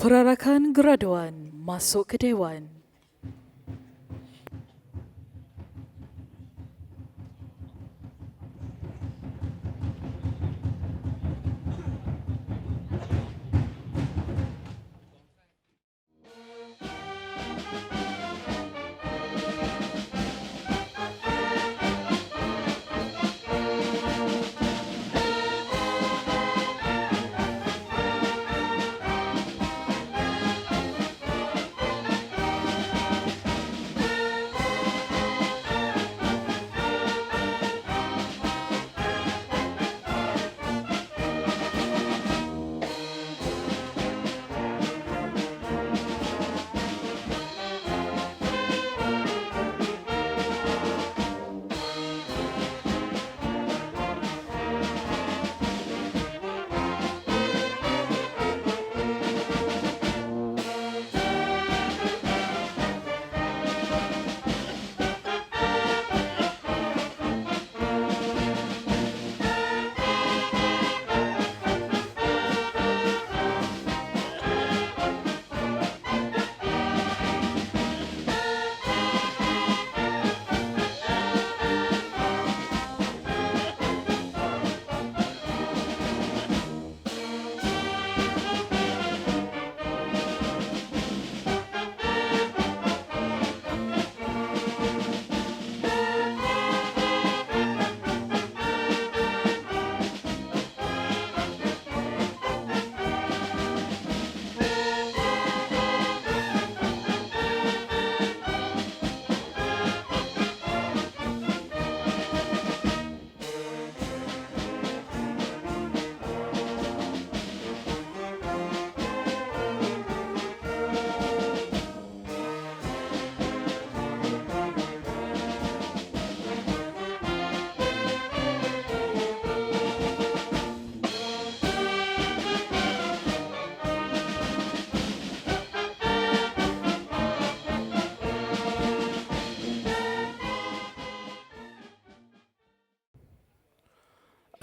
Perarakan graduan masuk ke Dewan.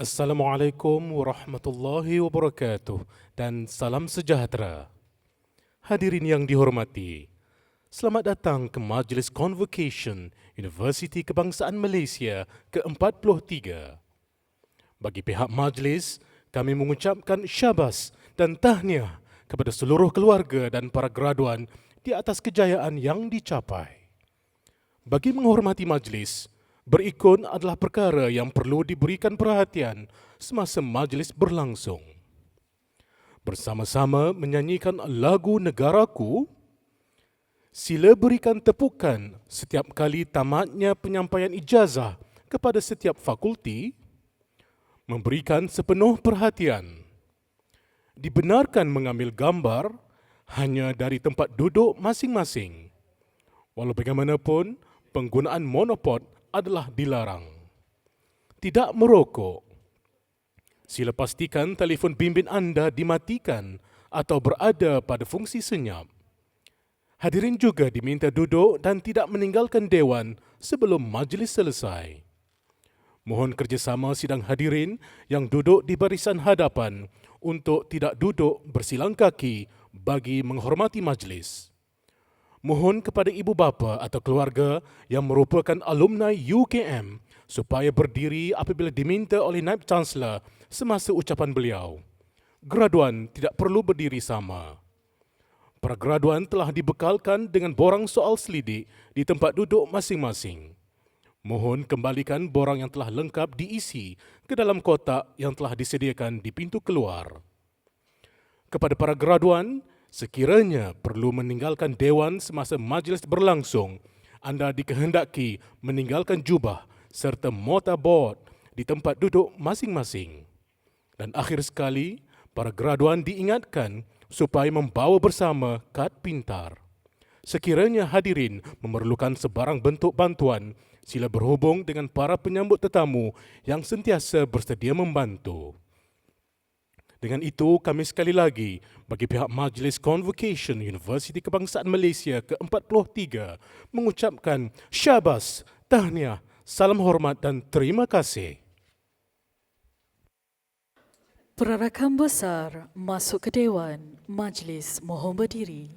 Assalamualaikum warahmatullahi wabarakatuh dan salam sejahtera. Hadirin yang dihormati, selamat datang ke Majlis Convocation Universiti Kebangsaan Malaysia ke-43. Bagi pihak majlis, kami mengucapkan syabas dan tahniah kepada seluruh keluarga dan para graduan di atas kejayaan yang dicapai. Bagi menghormati majlis, berikut adalah perkara yang perlu diberikan perhatian semasa majlis berlangsung. Bersama-sama menyanyikan lagu Negaraku, sila berikan tepukan setiap kali tamatnya penyampaian ijazah kepada setiap fakulti, memberikan sepenuh perhatian. Dibenarkan mengambil gambar hanya dari tempat duduk masing-masing. Walau bagaimanapun, penggunaan monopod adalah dilarang. Tidak merokok. Sila pastikan telefon bimbit anda dimatikan atau berada pada fungsi senyap. Hadirin juga diminta duduk dan tidak meninggalkan dewan sebelum majlis selesai. Mohon kerjasama sidang hadirin yang duduk di barisan hadapan untuk tidak duduk bersilang kaki bagi menghormati majlis. Mohon kepada ibu bapa atau keluarga yang merupakan alumni UKM supaya berdiri apabila diminta oleh Naib Chancellor semasa ucapan beliau. Graduan tidak perlu berdiri sama. Para graduan telah dibekalkan dengan borang soal selidik di tempat duduk masing-masing. Mohon kembalikan borang yang telah lengkap diisi ke dalam kotak yang telah disediakan di pintu keluar. Kepada para graduan, sekiranya perlu meninggalkan dewan semasa majlis berlangsung, anda dikehendaki meninggalkan jubah serta mortarboard di tempat duduk masing-masing. Dan akhir sekali, para graduan diingatkan supaya membawa bersama kad pintar. Sekiranya hadirin memerlukan sebarang bentuk bantuan, sila berhubung dengan para penyambut tetamu yang sentiasa bersedia membantu. Dengan itu, kami sekali lagi bagi pihak Majlis Convocation Universiti Kebangsaan Malaysia ke-43 mengucapkan syabas, tahniah, salam hormat dan terima kasih. Perarakan besar masuk ke Dewan, Majlis mohon berdiri.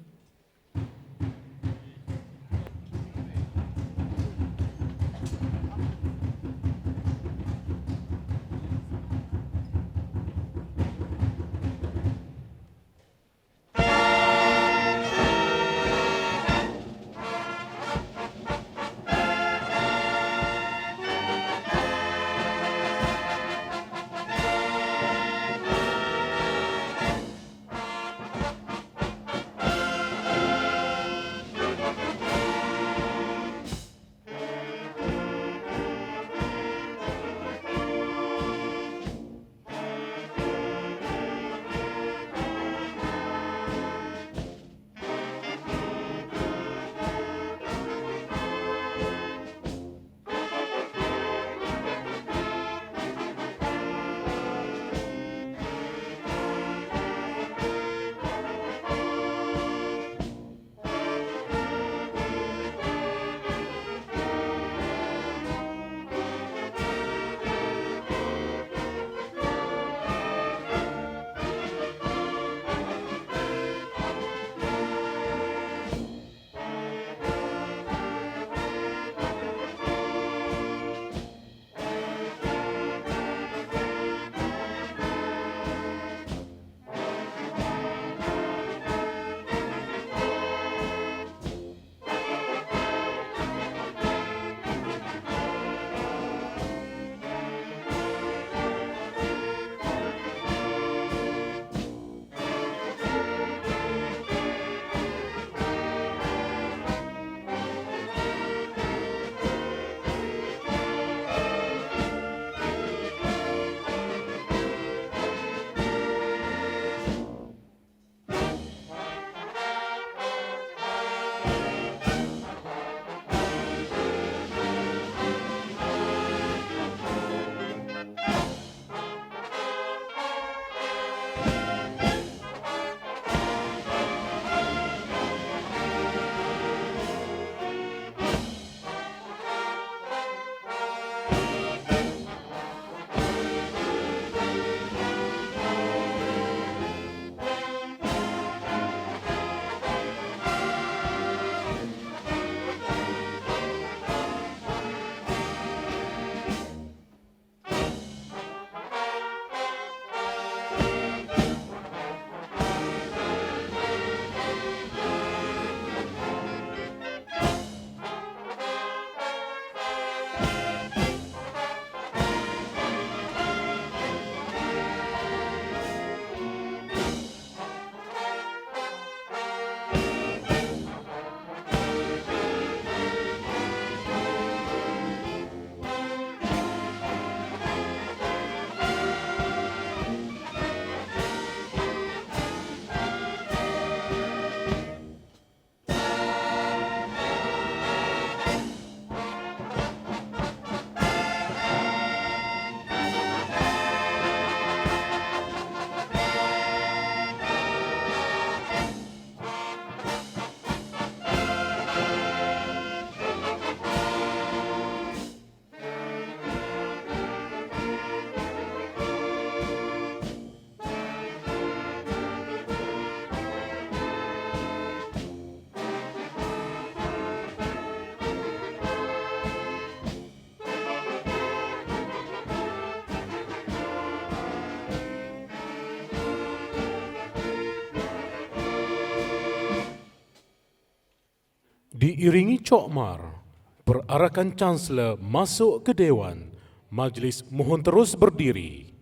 Diiringi cokmar, perarakan Chancellor masuk ke Dewan, Majlis mohon terus berdiri.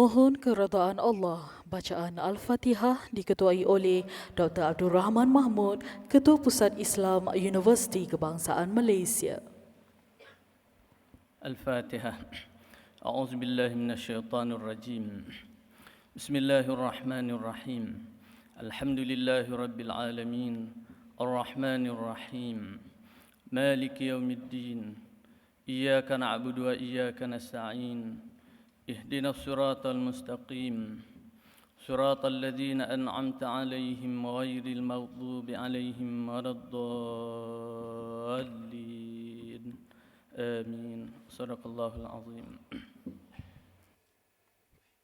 Mohon keredaan Allah. Bacaan Al-Fatihah diketuai oleh Dr. Abdul Rahman Mahmud, Ketua Pusat Islam Universiti Kebangsaan Malaysia. الفاتحة. أعوذ بالله من الشيطان الرجيم. بسم الله الرحمن الرحيم. الحمد لله رب العالمين الرحمن الرحيم مالك يوم الدين إياك نعبد وإياك نستعين اهدنا الصراط المستقيم صراط الذين أنعمت عليهم غير المغضوب عليهم ولا الضالين آمين. صدق الله العظيم.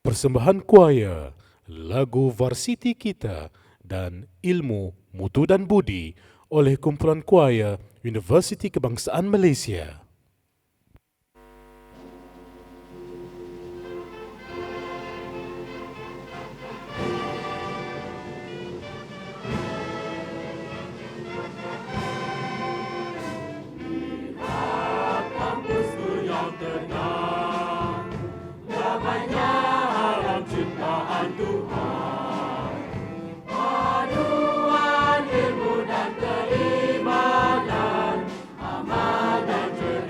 Persembahan kuaya, lagu Varsity Kita dan Ilmu, Mutu dan Budi oleh kumpulan kuaya Universiti Kebangsaan Malaysia. Paduan ilmu dan keimanan, amal dan cerdas.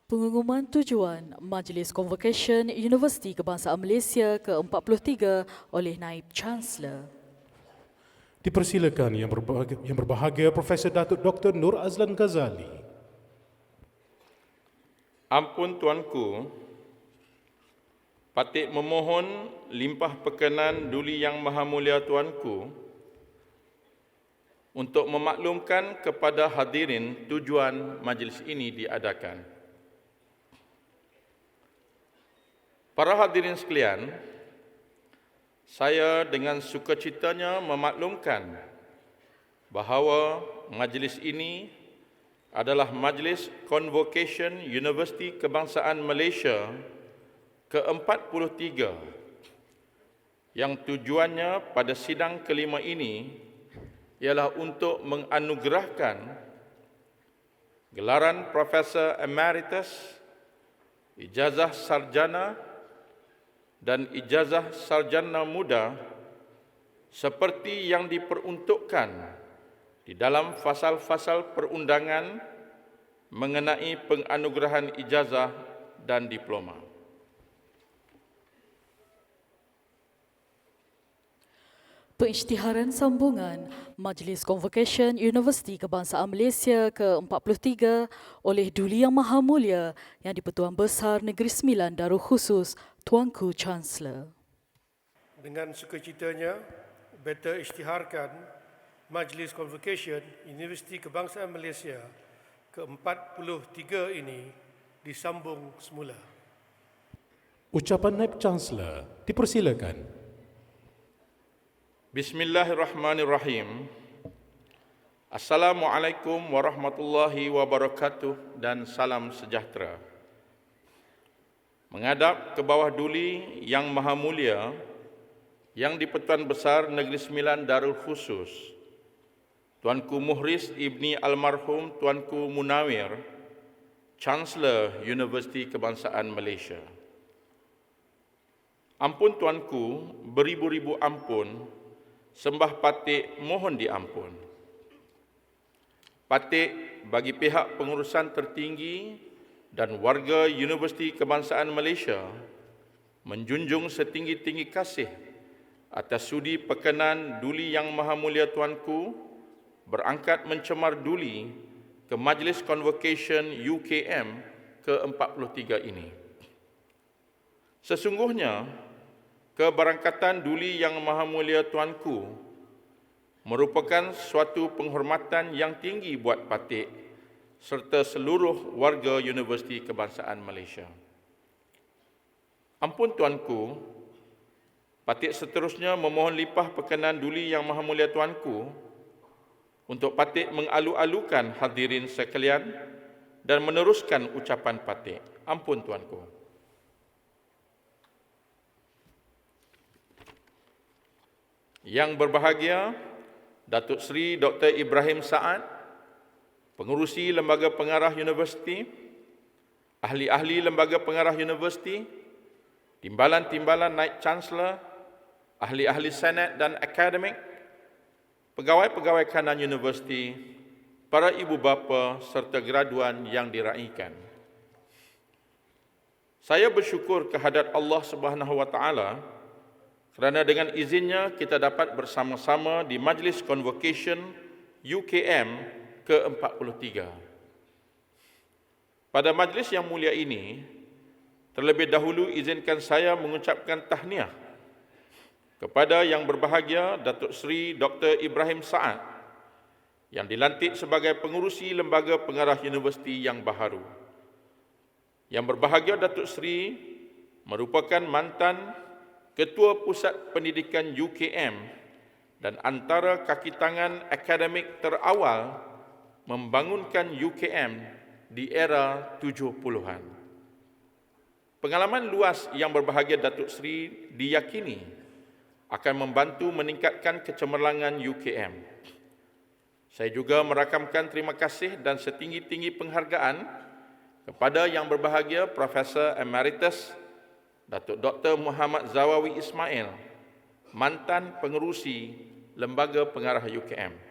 Pengumuman tujuan Majlis Convocation Universiti Kebangsaan Malaysia ke-43 oleh Naib Chancellor. Dipersilakan yang berbahagia Profesor Datuk Dr. Nur Azlan Ghazali. Ampun Tuanku, patut memohon limpah perkenan Duli Yang Maha Mulia Tuanku untuk memaklumkan kepada hadirin tujuan majlis ini diadakan. Para hadirin sekalian, saya dengan sukacitanya memaklumkan bahawa majlis ini adalah Majlis Convocation Universiti Kebangsaan Malaysia ke-43 yang tujuannya pada sidang kelima ini ialah untuk menganugerahkan gelaran Profesor Emeritus, ijazah sarjana dan ijazah sarjana muda seperti yang diperuntukkan di dalam fasal-fasal perundangan mengenai penganugerahan ijazah dan diploma. Pengisytiharan sambungan Majlis Convocation Universiti Kebangsaan Malaysia ke-43 oleh Duli Yang Maha Mulia yang di-Pertuan Besar Negeri Sembilan Darul Khusus Tuanku Chancellor. Dengan sukacitanya, beta isytiharkan Majlis Convocation Universiti Kebangsaan Malaysia ke-43 ini disambung semula. Ucapan Naib Chancellor, dipersilakan. Bismillahirrahmanirrahim. Assalamualaikum warahmatullahi wabarakatuh dan salam sejahtera. Menghadap ke bawah Duli Yang Maha Mulia yang di-Pertuan Besar Negeri Sembilan Darul Khusus, Tuanku Muhriz Ibni Almarhum Tuanku Munawir, Chancellor Universiti Kebangsaan Malaysia. Ampun Tuanku, beribu-ribu ampun, sembah patik mohon diampun. Patik bagi pihak pengurusan tertinggi dan warga Universiti Kebangsaan Malaysia menjunjung setinggi-tinggi kasih atas sudi perkenan Duli Yang Maha Mulia Tuanku berangkat mencemar duli ke Majlis Convocation UKM ke-43 ini. Sesungguhnya, keberangkatan Duli Yang Maha Mulia Tuanku merupakan suatu penghormatan yang tinggi buat patik serta seluruh warga Universiti Kebangsaan Malaysia. Ampun Tuanku, patik seterusnya memohon limpah perkenan Duli Yang Maha Mulia Tuanku untuk patik mengalu-alukan hadirin sekalian dan meneruskan ucapan patik. Ampun Tuanku. Yang berbahagia Datuk Seri Dr. Ibrahim Saad, Pengerusi Lembaga Pengarah Universiti, Ahli-ahli Lembaga Pengarah Universiti, Timbalan-timbalan Naib Chancellor, Ahli-ahli Senat dan Akademik, Pegawai-pegawai kanan Universiti, para ibu bapa serta graduan yang diraikan. Saya bersyukur kehadrat Allah Subhanahu Wa Taala kerana dengan izinnya kita dapat bersama-sama di Majlis Convocation UKM ke-43. Pada majlis yang mulia ini, terlebih dahulu izinkan saya mengucapkan tahniah kepada yang berbahagia Datuk Seri Dr. Ibrahim Saad yang dilantik sebagai pengurusi Lembaga Pengarah Universiti yang baharu. Yang berbahagia Datuk Seri merupakan mantan Ketua Pusat Pendidikan UKM dan antara kaki tangan akademik terawal membangunkan UKM di era 70-an. Pengalaman luas yang berbahagia Datuk Seri diyakini akan membantu meningkatkan kecemerlangan UKM. Saya juga merakamkan terima kasih dan setinggi-tinggi penghargaan kepada yang berbahagia Profesor Emeritus Datuk Dr. Muhammad Zawawi Ismail, mantan pengerusi Lembaga Pengarah UKM.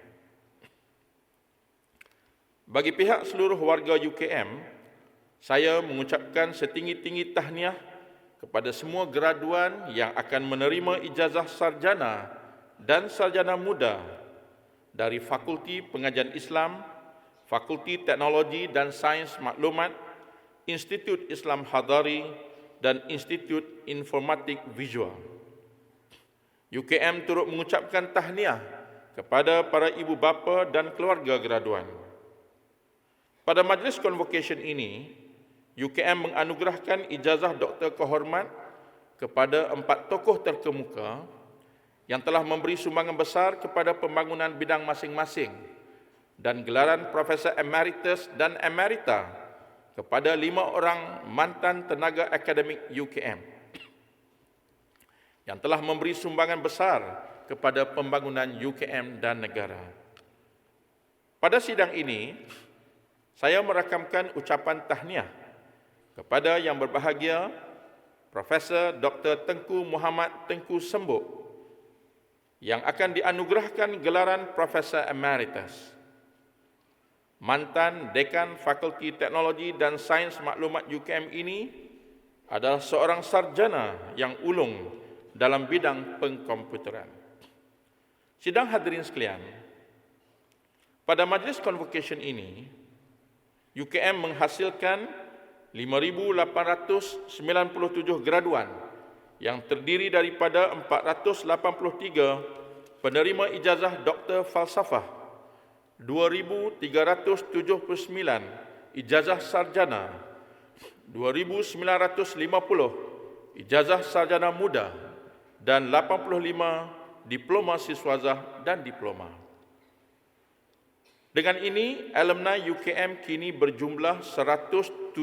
Bagi pihak seluruh warga UKM, saya mengucapkan setinggi-tinggi tahniah kepada semua graduan yang akan menerima ijazah sarjana dan sarjana muda dari Fakulti Pengajian Islam, Fakulti Teknologi dan Sains Maklumat, Institut Islam Hadari, dan Institut Informatik Visual. UKM turut mengucapkan tahniah kepada para ibu bapa dan keluarga graduan. Pada majlis convocation ini, UKM menganugerahkan ijazah doktor kehormat kepada 4 tokoh terkemuka yang telah memberi sumbangan besar kepada pembangunan bidang masing-masing dan gelaran Profesor Emeritus dan Emerita kepada 5 orang mantan tenaga akademik UKM yang telah memberi sumbangan besar kepada pembangunan UKM dan negara. Pada sidang ini, saya merakamkan ucapan tahniah kepada yang berbahagia Profesor Dr. Tengku Muhammad Tengku Sembuk yang akan dianugerahkan gelaran Profesor Emeritus. Mantan Dekan Fakulti Teknologi dan Sains Maklumat UKM ini adalah seorang sarjana yang ulung dalam bidang pengkomputeran. Sidang hadirin sekalian, pada majlis convocation ini, UKM menghasilkan 5,897 graduan yang terdiri daripada 483 penerima ijazah Doktor Falsafah, 2,379 ijazah sarjana, 2,950 ijazah sarjana muda, dan 85 diploma siswazah dan diploma. Dengan ini, alumni UKM kini berjumlah 176,009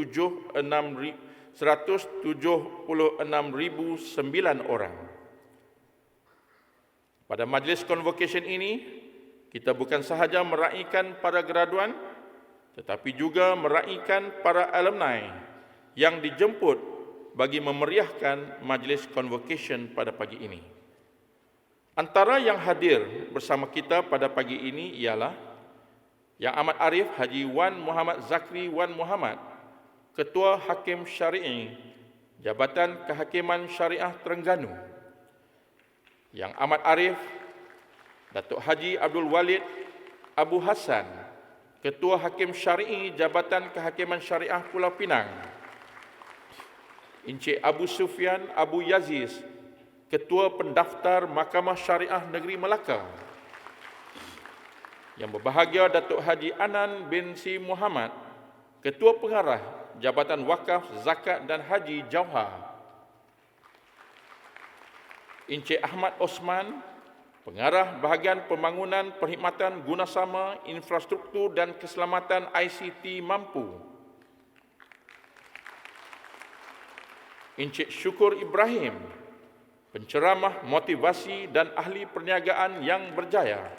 orang. Pada majlis convocation ini, kita bukan sahaja meraihkan para graduan, tetapi juga meraihkan para alumni yang dijemput bagi memeriahkan majlis convocation pada pagi ini. Antara yang hadir bersama kita pada pagi ini ialah Yang Amat Arif Haji Wan Muhammad Zakri Wan Muhammad, Ketua Hakim Syari'i Jabatan Kehakiman Syariah Terengganu. Yang Amat Arif Datuk Haji Abdul Walid Abu Hassan, Ketua Hakim Syari'i Jabatan Kehakiman Syariah Pulau Pinang. Encik Abu Sufyan Abu Yaziz, Ketua Pendaftar Mahkamah Syariah Negeri Melaka. Yang berbahagia Datuk Haji Anan bin Si Muhammad, Ketua Pengarah Jabatan Wakaf, Zakat dan Haji Jauhar. Encik Ahmad Osman, Pengarah Bahagian Pembangunan Perkhidmatan Gunasama Infrastruktur dan Keselamatan ICT Mampu. Encik Syukur Ibrahim, Penceramah Motivasi dan Ahli Perniagaan yang berjaya.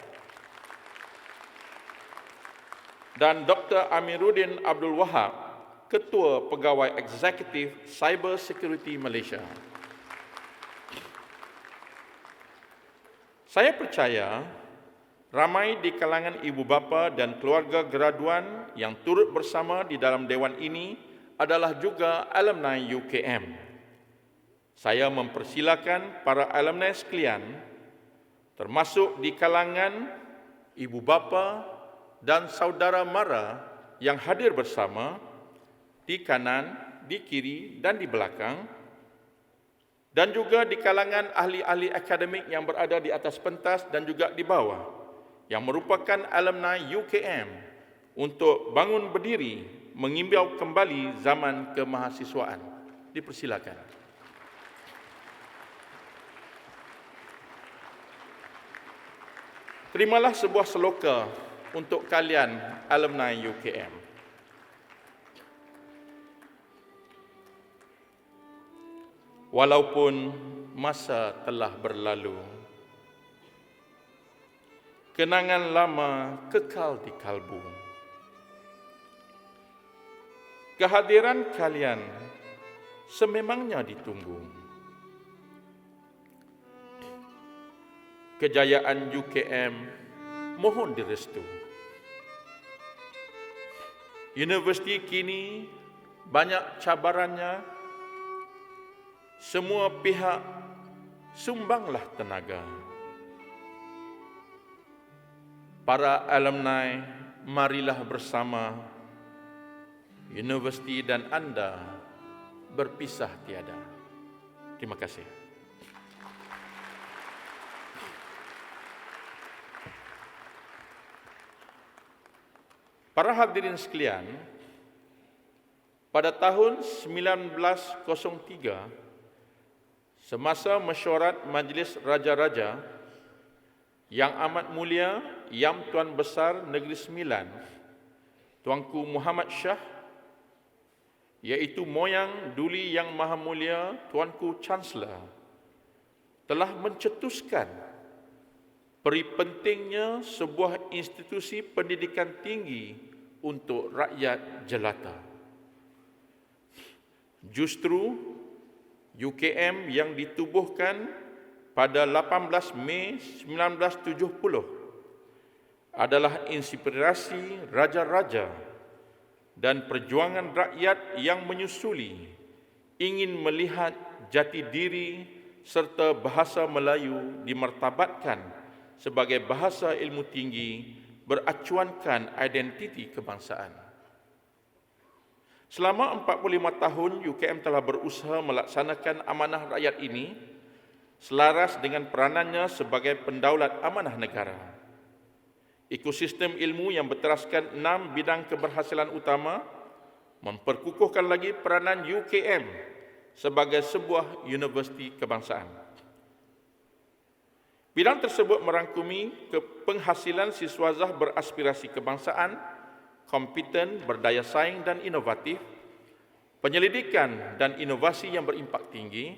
Dan Dr. Amiruddin Abdul Wahab, Ketua Pegawai Eksekutif Cyber Security Malaysia. Saya percaya ramai di kalangan ibu bapa dan keluarga graduan yang turut bersama di dalam dewan ini adalah juga alumni UKM. Saya mempersilakan para alumni sekalian, termasuk di kalangan ibu bapa dan saudara mara yang hadir bersama di kanan, di kiri dan di belakang, dan juga di kalangan ahli-ahli akademik yang berada di atas pentas dan juga di bawah, yang merupakan alumni UKM untuk bangun berdiri mengimbau kembali zaman kemahasiswaan. Dipersilakan. Terimalah sebuah seloka untuk kalian alumni UKM. Walaupun masa telah berlalu, kenangan lama kekal di kalbu. Kehadiran kalian sememangnya ditunggu. Kejayaan UKM mohon direstu. Universiti kini banyak cabarannya, semua pihak sumbanglah tenaga. Para alumni, marilah bersama universiti dan anda berpisah tiada. Terima kasih. Para hadirin sekalian, pada tahun 1903, semasa mesyuarat Majlis Raja-Raja Yang Amat Mulia Yang Tuan Besar Negeri Sembilan, Tuanku Muhammad Shah, iaitu moyang Duli Yang Maha Mulia Tuanku Chancellor, telah mencetuskan peri pentingnya sebuah institusi pendidikan tinggi untuk rakyat jelata. Justru UKM yang ditubuhkan pada 18 Mei 1970 adalah inspirasi raja-raja dan perjuangan rakyat yang menyusuli ingin melihat jati diri serta bahasa Melayu dimartabatkan sebagai bahasa ilmu tinggi beracuankan identiti kebangsaan. Selama 45 tahun, UKM telah berusaha melaksanakan amanah rakyat ini selaras dengan peranannya sebagai pendaulat amanah negara. Ekosistem ilmu yang berteraskan 6 bidang keberhasilan utama memperkukuhkan lagi peranan UKM sebagai sebuah universiti kebangsaan. Bidang tersebut merangkumi penghasilan siswazah beraspirasi kebangsaan, kompeten, berdaya saing dan inovatif, penyelidikan dan inovasi yang berimpak tinggi,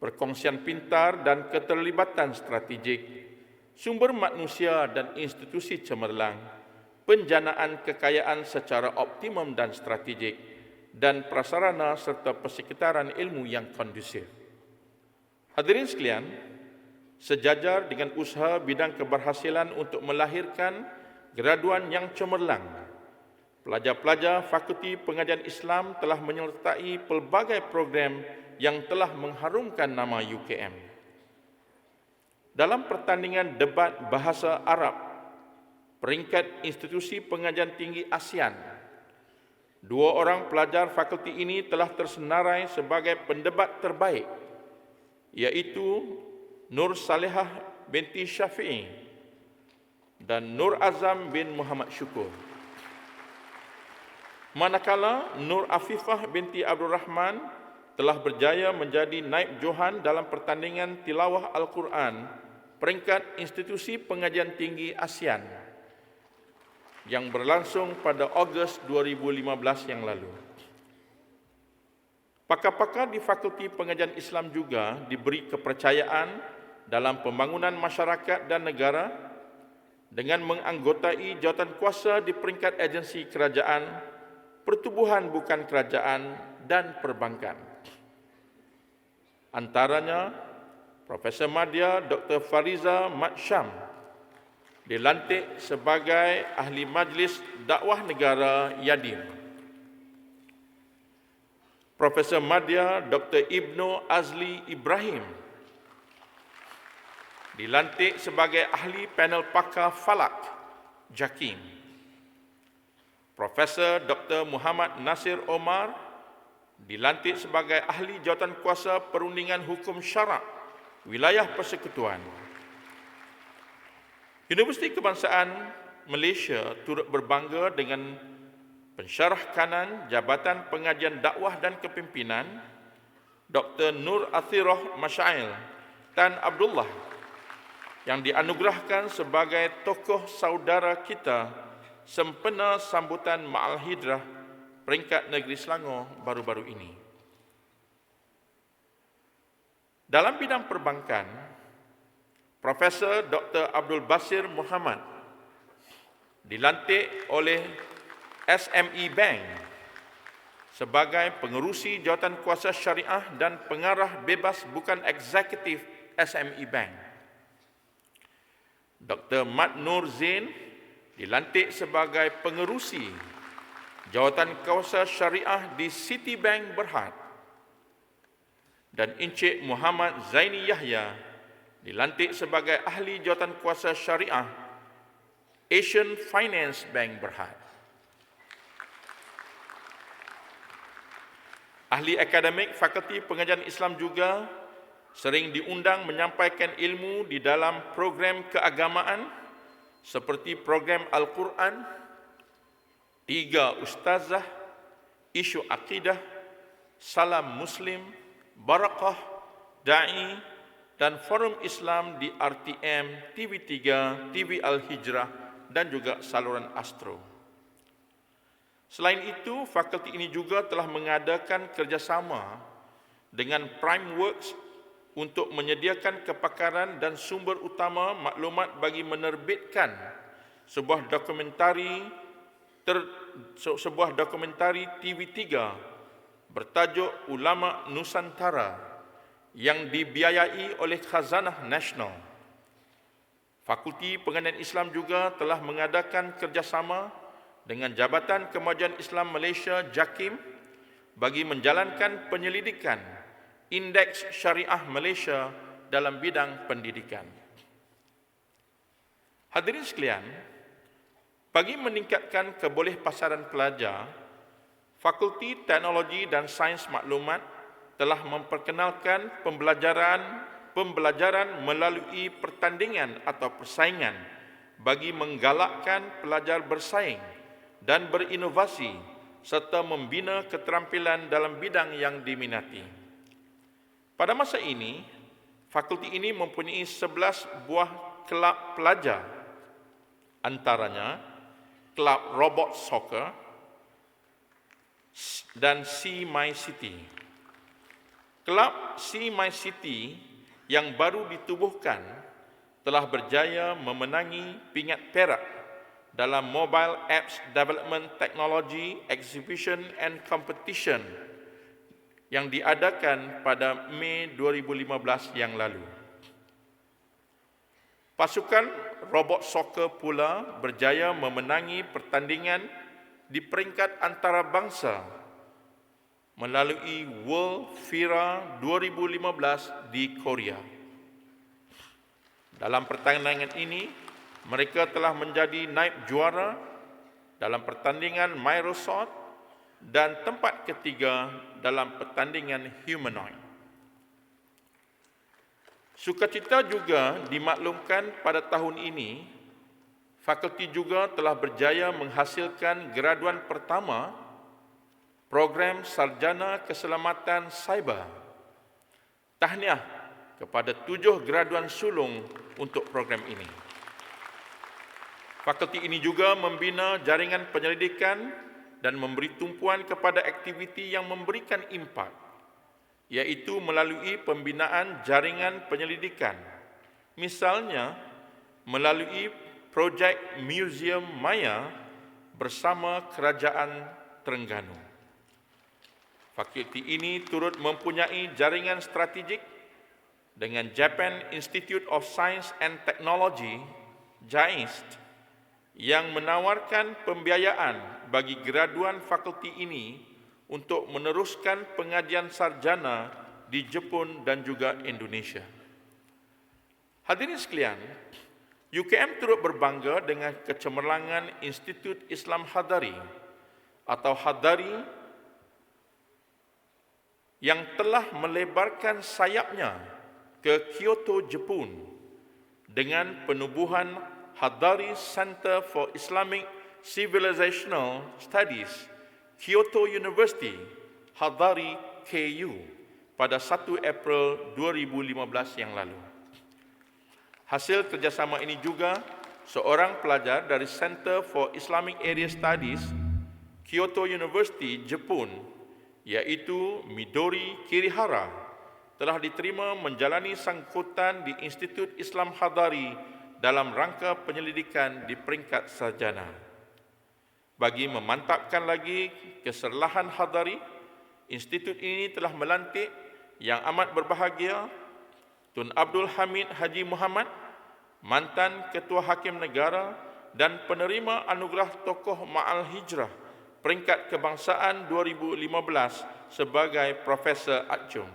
perkongsian pintar dan keterlibatan strategik, sumber manusia dan institusi cemerlang, penjanaan kekayaan secara optimum dan strategik, dan prasarana serta persekitaran ilmu yang kondusif. Hadirin sekalian, sejajar dengan usaha bidang keberhasilan untuk melahirkan graduan yang cemerlang, pelajar-pelajar Fakulti Pengajian Islam telah menyertai pelbagai program yang telah mengharumkan nama UKM. Dalam pertandingan debat bahasa Arab peringkat institusi pengajian tinggi ASEAN, 2 orang pelajar fakulti ini telah tersenarai sebagai pendebat terbaik, iaitu Nur Salihah binti Syafi'i dan Nur Azam bin Muhammad Syukur. Manakala Nur Afifah binti Abdul Rahman telah berjaya menjadi naib johan dalam pertandingan tilawah Al-Quran peringkat institusi pengajian tinggi ASEAN yang berlangsung pada Ogos 2015 yang lalu. Pakar-pakar di Fakulti Pengajian Islam juga diberi kepercayaan dalam pembangunan masyarakat dan negara dengan menganggotai jawatan kuasa di peringkat agensi kerajaan, pertubuhan bukan kerajaan dan perbankan. Antaranya, Profesor Madya Dr. Fariza Mat Syam dilantik sebagai Ahli Majlis Dakwah Negara Yadim. Profesor Madya Dr. Ibnu Azli Ibrahim dilantik sebagai Ahli Panel Pakar Falak JAKIM. Profesor Dr. Muhammad Nasir Omar dilantik sebagai Ahli Jawatan Kuasa Perundingan Hukum Syarak Wilayah Persekutuan. Universiti Kebangsaan Malaysia turut berbangga dengan pensyarah kanan Jabatan Pengajian Dakwah dan Kepimpinan Dr. Nur Athirah Masyail Tan Abdullah yang dianugerahkan sebagai tokoh saudara kita sempena sambutan Ma'al Hijrah peringkat negeri Selangor baru-baru ini. Dalam bidang perbankan, Profesor Dr. Abdul Basir Muhammad dilantik oleh SME Bank sebagai pengerusi jawatan kuasa syariah dan pengarah bebas bukan eksekutif SME Bank. Dr. Mat Nur Zain dilantik sebagai pengerusi Jawatankuasa Syariah di Citibank Berhad, dan Encik Muhammad Zaini Yahya dilantik sebagai Ahli Jawatankuasa Syariah Asian Finance Bank Berhad. Ahli akademik Fakulti Pengajian Islam juga sering diundang menyampaikan ilmu di dalam program keagamaan seperti program Al-Quran, 3 Ustazah, Isu Akidah, Salam Muslim, Barakah, Da'i, dan Forum Islam di RTM, TV3, TV Al-Hijrah, dan juga saluran Astro. Selain itu, fakulti ini juga telah mengadakan kerjasama dengan Primeworks untuk menyediakan kepakaran dan sumber utama maklumat bagi menerbitkan sebuah dokumentari TV3 bertajuk Ulama Nusantara yang dibiayai oleh Khazanah Nasional. Fakulti Pengajian Islam juga telah mengadakan kerjasama dengan Jabatan Kemajuan Islam Malaysia JAKIM bagi menjalankan penyelidikan Indeks Syariah Malaysia dalam bidang pendidikan. Hadirin sekalian, bagi meningkatkan kebolehpasaran pelajar, Fakulti Teknologi dan Sains Maklumat telah memperkenalkan pembelajaran melalui pertandingan atau persaingan bagi menggalakkan pelajar bersaing dan berinovasi serta membina keterampilan dalam bidang yang diminati. Pada masa ini, fakulti ini mempunyai 11 buah kelab pelajar, antaranya kelab Robot Soccer dan See My City. Kelab See My City yang baru ditubuhkan telah berjaya memenangi pingat perak dalam Mobile Apps Development Technology Exhibition and Competition yang diadakan pada Mei 2015 yang lalu. Pasukan Robot Soccer pula berjaya memenangi pertandingan di peringkat antarabangsa melalui World FIRA 2015 di Korea. Dalam pertandingan ini, mereka telah menjadi naib juara dalam pertandingan Microsoft dan tempat ketiga dalam pertandingan humanoid. Sukacita juga dimaklumkan pada tahun ini, fakulti juga telah berjaya menghasilkan graduan pertama program Sarjana Keselamatan Cyber. Tahniah kepada 7 graduan sulung untuk program ini. Fakulti ini juga membina jaringan penyelidikan dan memberi tumpuan kepada aktiviti yang memberikan impak, iaitu melalui pembinaan jaringan penyelidikan, misalnya melalui projek Museum Maya bersama Kerajaan Terengganu. Fakulti ini turut mempunyai jaringan strategik dengan Japan Institute of Science and Technology, JAIST, yang menawarkan pembiayaan bagi graduan fakulti ini untuk meneruskan pengajian sarjana di Jepun dan juga Indonesia. Hadirin sekalian, UKM turut berbangga dengan kecemerlangan Institut Islam Hadari atau Hadari yang telah melebarkan sayapnya ke Kyoto, Jepun dengan penubuhan Hadari Center for Islamic Civilizational Studies, Kyoto University, Hadari KU, pada 1 April 2015 yang lalu. Hasil kerjasama ini juga seorang pelajar dari Center for Islamic Area Studies, Kyoto University, Jepun, iaitu Midori Kirihara, telah diterima menjalani sangkutan di Institut Islam Hadari dalam rangka penyelidikan di peringkat sarjana. Bagi memantapkan lagi keserlahan Hadari, institut ini telah melantik yang amat berbahagia Tun Abdul Hamid Haji Muhammad, mantan Ketua Hakim Negara dan penerima anugerah Tokoh Ma'al Hijrah peringkat kebangsaan 2015 sebagai Profesor Adjung.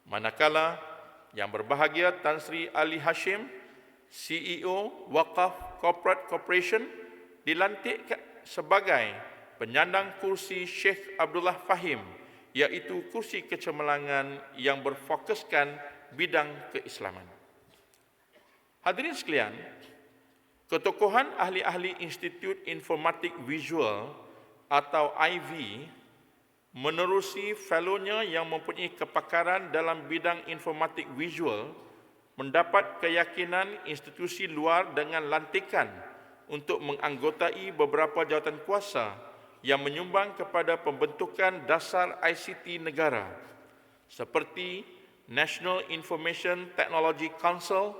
Manakala yang berbahagia Tan Sri Ali Hashim, CEO Waqaf Corporate Corporation, dilantik sebagai penyandang kursi Sheikh Abdullah Fahim, iaitu kursi kecemerlangan yang berfokuskan bidang keislaman. Hadirin sekalian, ketokohan ahli-ahli Institut Informatik Visual atau IV menerusi fellownya yang mempunyai kepakaran dalam bidang informatik visual mendapat keyakinan institusi luar dengan lantikan untuk menganggotai beberapa jawatan kuasa yang menyumbang kepada pembentukan dasar ICT negara seperti National Information Technology Council,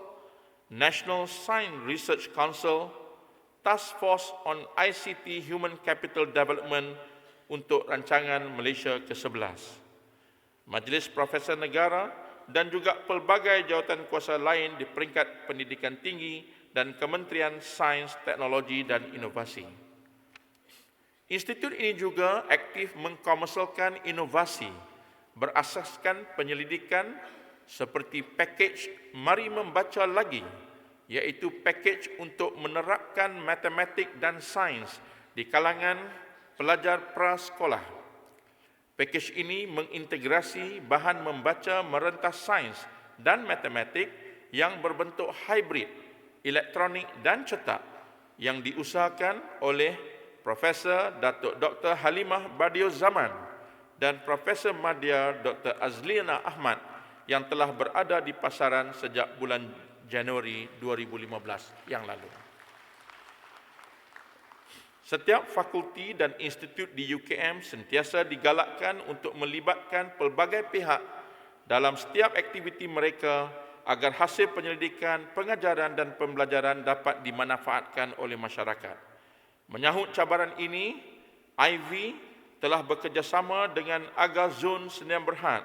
National Science Research Council, Task Force on ICT Human Capital Development untuk rancangan Malaysia ke-11, Majlis Profesor Negara dan juga pelbagai jawatan kuasa lain di peringkat pendidikan tinggi dan Kementerian Sains, Teknologi dan Inovasi. Institut ini juga aktif mengkomersialkan inovasi berasaskan penyelidikan seperti pakej Mari Membaca Lagi, iaitu pakej untuk menerapkan matematik dan sains di kalangan pelajar prasekolah. Pakej ini mengintegrasi bahan membaca merentas sains dan matematik yang berbentuk hibrid, elektronik dan cetak yang diusahakan oleh Profesor Datuk Dr. Halimah Badius Zaman dan Profesor Madya Dr. Azlina Ahmad yang telah berada di pasaran sejak bulan Januari 2015 yang lalu. Setiap fakulti dan institut di UKM sentiasa digalakkan untuk melibatkan pelbagai pihak dalam setiap aktiviti mereka agar hasil penyelidikan, pengajaran dan pembelajaran dapat dimanfaatkan oleh masyarakat. Menyahut cabaran ini, IV telah bekerjasama dengan Aga Zon Sdn Bhd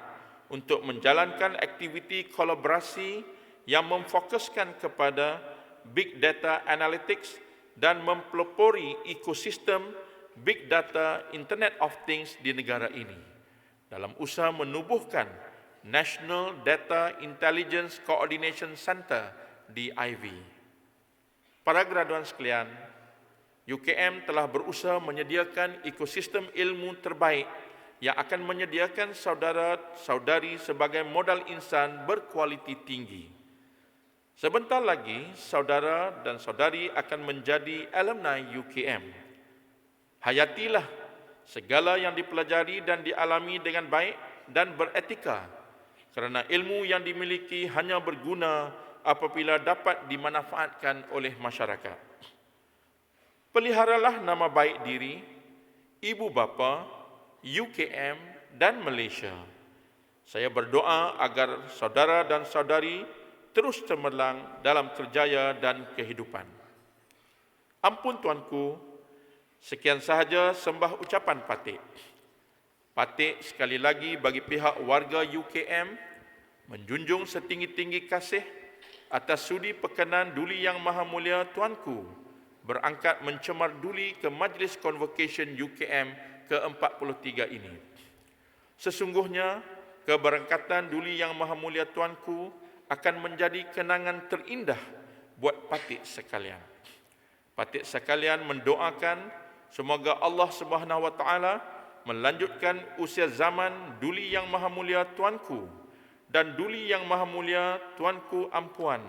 untuk menjalankan aktiviti kolaborasi yang memfokuskan kepada Big Data Analytics dan mempelopori ekosistem Big Data Internet of Things di negara ini dalam usaha menubuhkan National Data Intelligence Coordination Center di IV. Para graduan sekalian, UKM telah berusaha menyediakan ekosistem ilmu terbaik yang akan menyediakan saudara-saudari sebagai modal insan berkualiti tinggi. Sebentar lagi, saudara dan saudari akan menjadi alumni UKM. Hayatilah segala yang dipelajari dan dialami dengan baik dan beretika, kerana ilmu yang dimiliki hanya berguna apabila dapat dimanfaatkan oleh masyarakat. Peliharalah nama baik diri, ibu bapa, UKM dan Malaysia. Saya berdoa agar saudara dan saudari terus cemerlang dalam kerjaya dan kehidupan. Ampun tuanku, sekian sahaja sembah ucapan patik. Patik sekali lagi bagi pihak warga UKM menjunjung setinggi-tinggi kasih atas sudi perkenan Duli Yang Maha Mulia tuanku berangkat mencemar duli ke Majlis Convocation UKM ke-43 ini. Sesungguhnya, keberangkatan Duli Yang Maha Mulia tuanku akan menjadi kenangan terindah buat patik sekalian. Patik sekalian mendoakan semoga Allah Subhanahu Wa Taala melanjutkan usia zaman Duli Yang Maha Mulia tuanku dan Duli Yang Maha Mulia tuanku Ampuan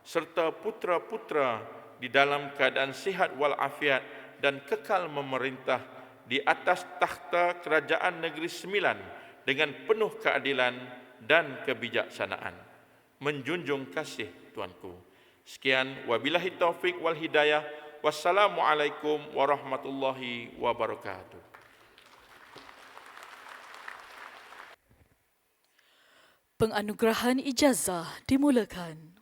serta putra-putra di dalam keadaan sihat walafiat dan kekal memerintah di atas takhta Kerajaan Negeri Sembilan dengan penuh keadilan dan kebijaksanaan. Menjunjung kasih tuanku. Sekian, wabillahi taufik wal hidayah. Wassalamualaikum warahmatullahi wabarakatuh. Penganugerahan ijazah dimulakan.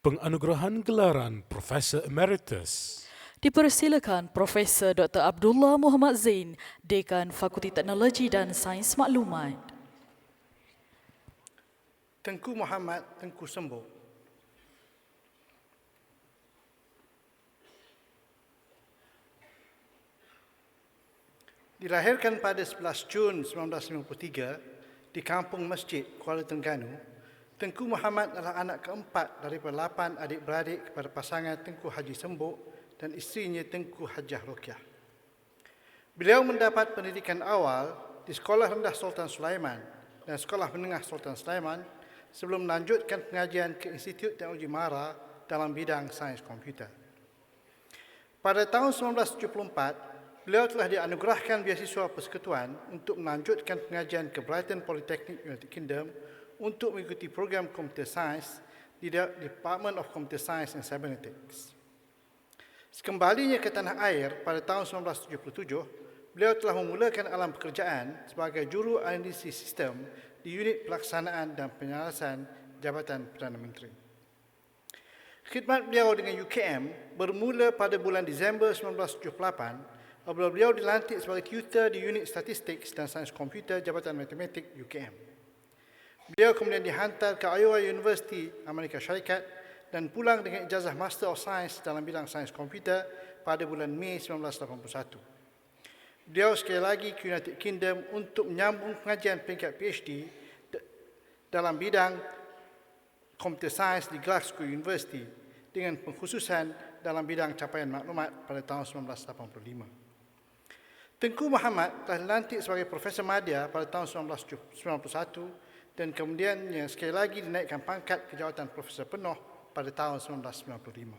Penganugerahan gelaran Profesor Emeritus. Dipersilakan Profesor Dr. Abdullah Muhammad Zain, Dekan Fakulti Teknologi dan Sains Maklumat. Tengku Muhammad Tengku Sembo. Dilahirkan pada 11 Jun 1953 di Kampung Masjid, Kuala Terengganu, Tengku Muhammad adalah anak keempat daripada 8 adik-beradik kepada pasangan Tengku Haji Sembuk dan isterinya Tengku Hajah Rokiah. Beliau mendapat pendidikan awal di Sekolah Rendah Sultan Sulaiman dan Sekolah Menengah Sultan Sulaiman sebelum melanjutkan pengajian ke Institut Teknologi Mahara dalam bidang sains komputer. Pada tahun 1974, beliau telah dianugerahkan beasiswa persekutuan untuk melanjutkan pengajian ke Brighton Polytechnic, United Kingdom untuk mengikuti program Computer Science di Department of Computer Science and Cybernetics. Sekembalinya ke tanah air pada tahun 1977, beliau telah memulakan alam pekerjaan sebagai juru analisis sistem di unit pelaksanaan dan penyelesaian Jabatan Perdana Menteri. Khidmat beliau dengan UKM bermula pada bulan Disember 1978 apabila beliau dilantik sebagai tutor di unit statistik dan sains komputer Jabatan Matematik UKM. Beliau kemudian dihantar ke Iowa University, Amerika Syarikat dan pulang dengan ijazah Master of Science dalam bidang sains komputer pada bulan Mei 1981. Beliau sekali lagi ke United Kingdom untuk menyambung pengajian peringkat PhD dalam bidang Computer Science di Glasgow University dengan pengkhususan dalam bidang capaian maklumat pada tahun 1985. Tengku Muhammad telah dilantik sebagai Profesor Madya pada tahun 1991 dan kemudiannya sekali lagi dinaikkan pangkat ke jawatan Profesor Penuh pada tahun 1995.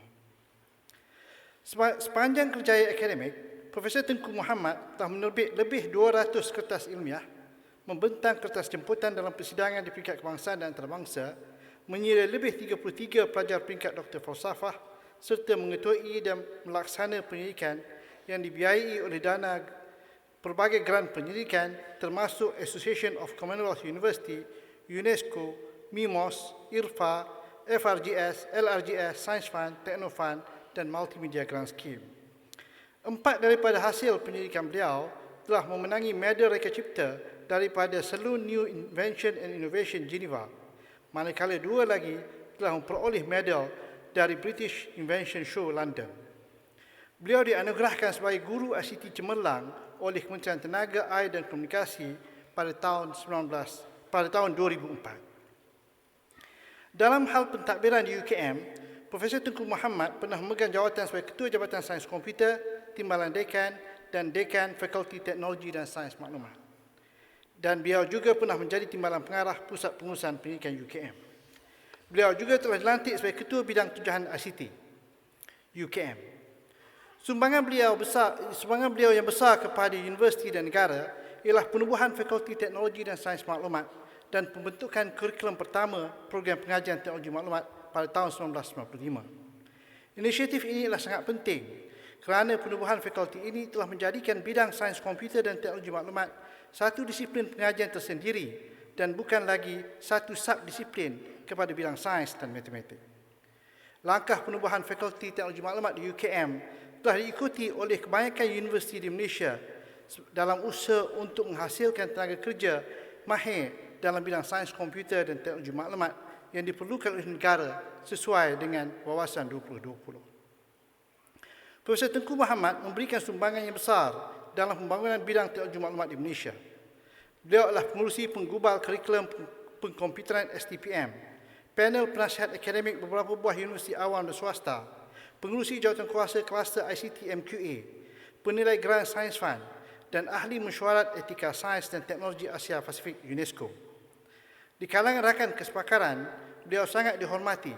Sepanjang kerjaya akademik, Profesor Tengku Muhammad telah menerbit lebih 200 kertas ilmiah, membentang kertas jemputan dalam persidangan di peringkat kebangsaan dan antarabangsa, menyira lebih 33 pelajar peringkat Doktor Falsafah serta mengetuai dan melaksana penyelidikan yang dibiayai oleh dana berbagai geran penyelidikan termasuk Association of Commonwealth University, UNESCO, MIMOS, IRFA, FRGS, LRGS, Science Fund, Techno Fund dan Multimedia Grant Scheme. 4 daripada hasil penyelidikan beliau telah memenangi medal Reka Cipta daripada Saloon New Invention and Innovation Geneva, manakala 2 lagi telah memperoleh medal dari British Invention Show London. Beliau dianugerahkan sebagai Guru ICT Cemerlang oleh Kementerian Tenaga, Air dan Komunikasi pada tahun 2004. Dalam hal pentadbiran di UKM, Profesor Tengku Muhammad pernah memegang jawatan sebagai Ketua Jabatan Sains Komputer, Timbalan Dekan dan Dekan Fakulti Teknologi dan Sains Maklumat. Dan beliau juga pernah menjadi Timbalan Pengarah Pusat Pengurusan Pendidikan UKM. Beliau juga telah dilantik sebagai Ketua Bidang Tujuan ICT UKM. Sumbangan beliau yang besar kepada universiti dan negara ialah penubuhan Fakulti Teknologi dan Sains Maklumat dan pembentukan kurikulum pertama program pengajian teknologi maklumat pada tahun 1995. Inisiatif ini adalah sangat penting kerana penubuhan fakulti ini telah menjadikan bidang sains komputer dan teknologi maklumat satu disiplin pengajian tersendiri dan bukan lagi satu subdisiplin kepada bidang sains dan matematik. Langkah penubuhan fakulti teknologi maklumat di UKM telah diikuti oleh kebanyakan universiti di Malaysia dalam usaha untuk menghasilkan tenaga kerja mahir dalam bidang sains komputer dan teknologi maklumat yang diperlukan oleh negara sesuai dengan Wawasan 2020. Profesor Tengku Muhammad memberikan sumbangan yang besar dalam pembangunan bidang teknologi maklumat di Malaysia. Beliau adalah pengurusi penggubal kurikulum pengkomputeran STPM, panel penasihat akademik beberapa buah universiti awam dan swasta, pengurusi jawatankuasa kluster ICT MQA, penilai Grand Science Fund dan ahli mesyuarat etika sains dan teknologi Asia Pasifik UNESCO. Di kalangan rakan kesepakaran, beliau sangat dihormati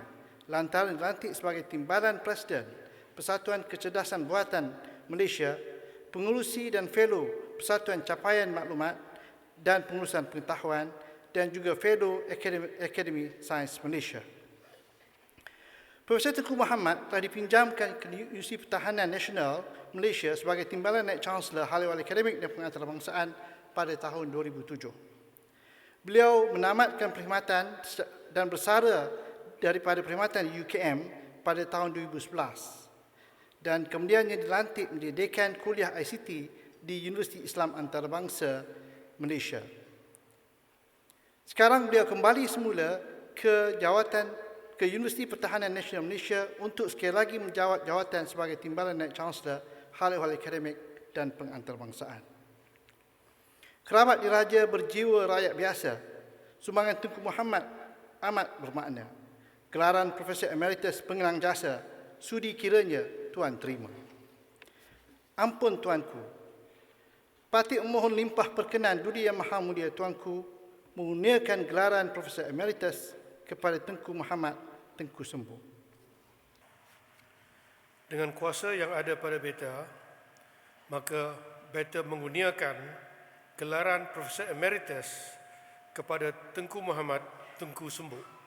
lantaran dilantik sebagai Timbalan Presiden Persatuan Kecerdasan Buatan Malaysia, pengurusi dan fellow Persatuan Capaian Maklumat dan Pengurusan Pengetahuan dan juga fellow Akademi Sains Malaysia. Profesor Tengku Muhammad telah dipinjamkan ke Universiti Pertahanan Nasional Malaysia sebagai Timbalan Naik Chancellor Hal Ehwal Akademik dan Pengantarbangsaan pada tahun 2007. Beliau menamatkan perkhidmatan dan bersara daripada perkhidmatan di UKM pada tahun 2011 dan kemudiannya dilantik menjadi Dekan Kuliah ICT di Universiti Islam Antarabangsa Malaysia. Sekarang beliau kembali semula ke Universiti Pertahanan Nasional Malaysia untuk sekali lagi menjawat jawatan sebagai Timbalan Naik Chancellor Hal Ehwal Akademik dan Pengantarbangsaan. Keramat diraja berjiwa rakyat biasa. Sumbangan Tunku Muhammad amat bermakna. Gelaran Profesor Emeritus Pengelang Jasa, sudi kiranya Tuan terima. Ampun Tuanku, patut memohon limpah perkenan Duli Yang Maha Mulia Tuanku mengurniakan gelaran Profesor Emeritus kepada Tunku Muhammad Tengku Sembu. Dengan kuasa yang ada pada beta, maka beta mengurniakan gelaran Profesor Emeritus kepada Tengku Muhammad Tengku Sembu.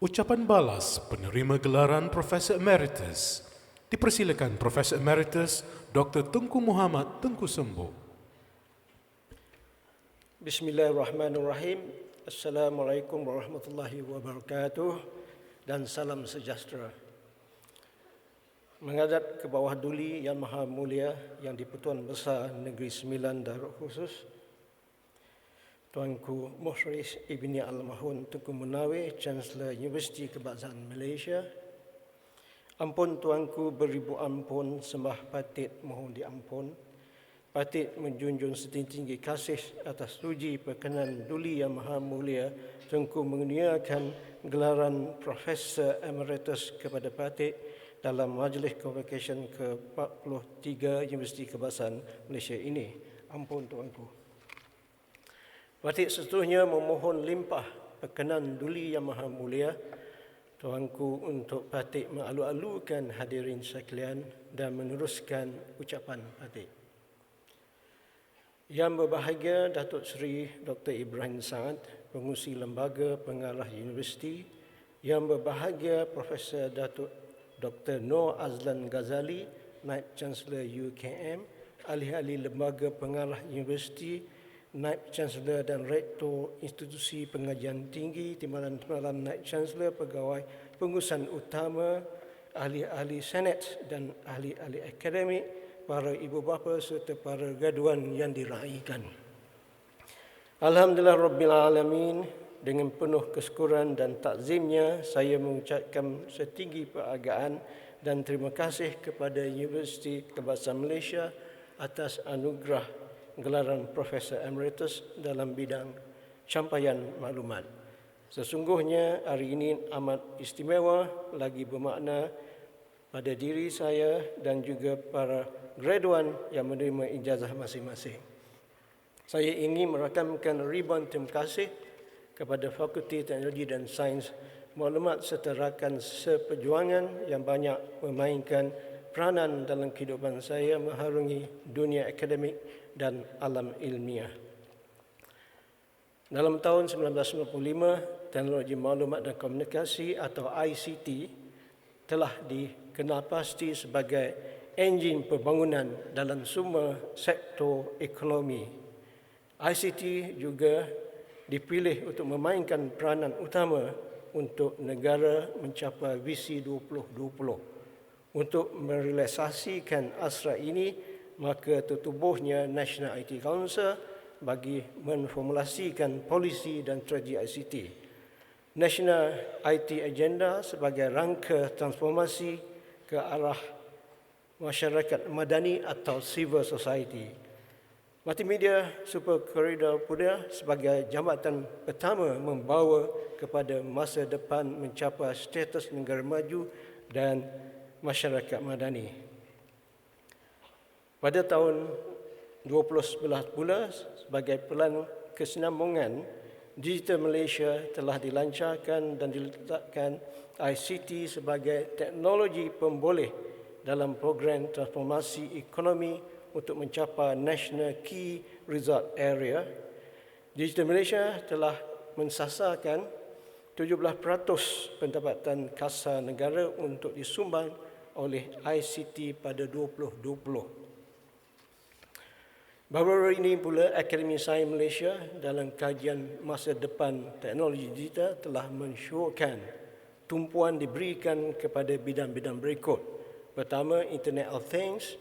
Ucapan balas penerima gelaran Profesor Emeritus. Dipersilakan Profesor Emeritus Dr. Tengku Muhammad Tengku Sembu. Bismillahirrahmanirrahim. Assalamualaikum warahmatullahi wabarakatuh dan salam sejahtera. Menghadap ke bawah Duli Yang Maha Mulia yang di-Pertuan Besar Negeri Sembilan Darul Khusus, Tuanku Muhriz Ibni Al-Mahun Tengku Munawir, Chancellor Universiti Kebangsaan Malaysia. Ampun Tuanku beribu ampun, sembah patit mohon diampun. Patit menjunjung setinggi-tinggi kasih atas uji perkenan Duli Yang Maha Mulia Tengku mengurniakan gelaran Profesor Emeritus kepada Patit dalam Majlis Convocation ke-43 Universiti Kebangsaan Malaysia ini. Ampun Tuanku. Patit seterusnya memohon limpah perkenan Duli Yang Maha Mulia Tuanku untuk Patit mengalu-alukan hadirin sekalian dan meneruskan ucapan Patit. Yang berbahagia Datuk Seri Dr. Ibrahim Saad, Pengurusi Lembaga Pengarah Universiti. Yang berbahagia Profesor Datuk Dr. Noor Azlan Ghazali, Naib Chancellor UKM, Ahli-ahli Lembaga Pengarah Universiti, Naib Chancellor dan Rektor Institusi Pengajian Tinggi, Timbalan-timbalan Naib Chancellor, Pegawai Pengurusan Utama, ahli-ahli Senat dan ahli-ahli akademik, para ibu bapa serta para graduan yang diraikan. Alhamdulillah Rabbil Alamin, dengan penuh kesyukuran dan takzimnya, saya mengucapkan setinggi penghargaan dan terima kasih kepada Universiti Kebangsaan Malaysia atas anugerah gelaran Profesor Emeritus dalam bidang campaian maklumat. Sesungguhnya hari ini amat istimewa, lagi bermakna pada diri saya dan juga para graduan yang menerima ijazah masing-masing. Saya ingin merakamkan ribuan terima kasih kepada Fakulti Teknologi dan Sains Maklumat serta rakan seperjuangan yang banyak memainkan peranan dalam kehidupan saya mengharungi dunia akademik dan alam ilmiah. Dalam tahun 1995, teknologi maklumat dan komunikasi atau ICT telah dikenal pasti sebagai enjin pembangunan dalam semua sektor ekonomi. ICT juga dipilih untuk memainkan peranan utama untuk negara mencapai visi 2020. Untuk merealisasikan asra ini, maka tertubuhnya National IT Council bagi memformulasikan polisi dan strategi ICT. National IT Agenda sebagai rangka transformasi ke arah masyarakat madani atau civil society. Multimedia Super Corridor pula sebagai jambatan pertama membawa kepada masa depan mencapai status negara maju dan masyarakat madani. Pada tahun 2011 pula, sebagai pelan kesinambungan, Digital Malaysia telah dilancarkan dan diletakkan ICT sebagai teknologi pemboleh dalam program transformasi ekonomi untuk mencapai National Key Result Area. Digital Malaysia telah mensasarkan 17% pendapatan kasa negara untuk disumbang oleh ICT pada 2020. Baru-baru ini pula Akademi Sains Malaysia dalam kajian masa depan teknologi digital telah mensyorkan tumpuan diberikan kepada bidang-bidang berikut. Pertama, Internet of Things.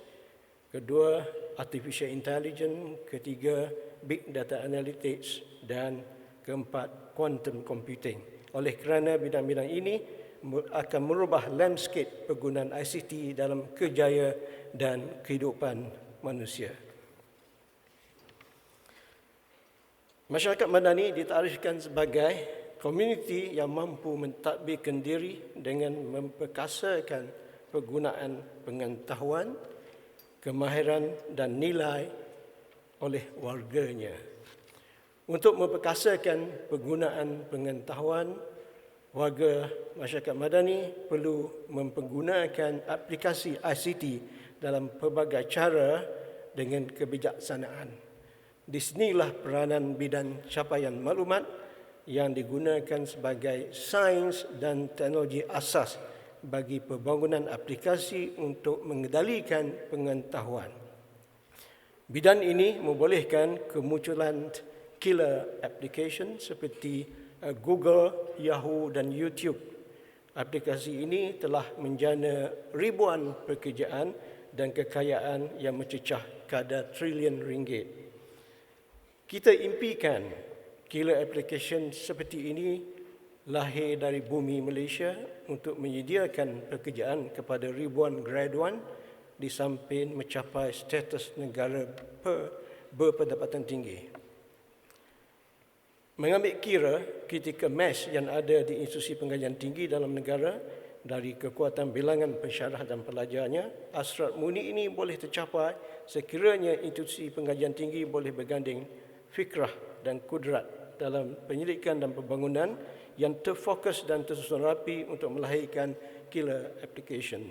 Kedua, Artificial Intelligence. Ketiga, Big Data Analytics. Dan keempat, Quantum Computing. Oleh kerana bidang-bidang ini akan merubah landscape penggunaan ICT dalam kerjaya dan kehidupan manusia. Masyarakat Madani ditarifkan sebagai komuniti yang mampu mentadbirkan diri dengan memperkasakan penggunaan pengetahuan, kemahiran dan nilai oleh warganya. Untuk memperkasakan penggunaan pengetahuan, warga masyarakat Madani perlu mempergunakan aplikasi ICT dalam pelbagai cara dengan kebijaksanaan. Di sinilah peranan bidang capaian maklumat yang digunakan sebagai sains dan teknologi asas bagi pembangunan aplikasi untuk mengendalikan pengetahuan. Bidang ini membolehkan kemunculan killer application seperti Google, Yahoo dan YouTube. Aplikasi ini telah menjana ribuan pekerjaan dan kekayaan yang mencecah kadar trilion ringgit. Kita impikan killer application seperti ini lahir dari bumi Malaysia untuk menyediakan pekerjaan kepada ribuan graduan di samping mencapai status negara berpendapatan tinggi. Mengambil kira kritikal mass yang ada di institusi pengkajian tinggi dalam negara dari kekuatan bilangan pensyarah dan pelajarnya, hasrat murni ini boleh tercapai sekiranya institusi pengkajian tinggi boleh berganding fikrah dan kudrat dalam penyelidikan dan pembangunan yang terfokus dan tersusun rapi untuk melahirkan killer application.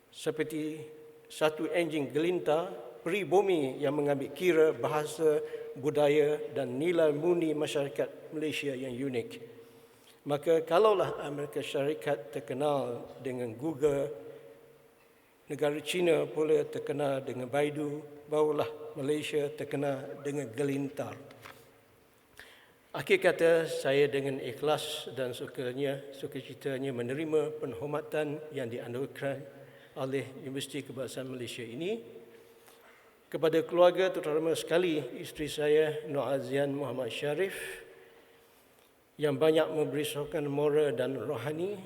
Seperti satu enjin gelintar peribumi yang mengambil kira bahasa, budaya dan nilai murni masyarakat Malaysia yang unik. Maka kalaulah Amerika Syarikat terkenal dengan Google, negara China pula terkenal dengan Baidu, barulah Malaysia terkenal dengan gelintar. Akhir kata, saya dengan ikhlas dan sukacitanya menerima penghormatan yang dianugerahkan oleh Universiti Kebangsaan Malaysia ini. Kepada keluarga, terutama sekali isteri saya, Nur Azian Muhammad Sharif, yang banyak memberi sokongan moral dan rohani,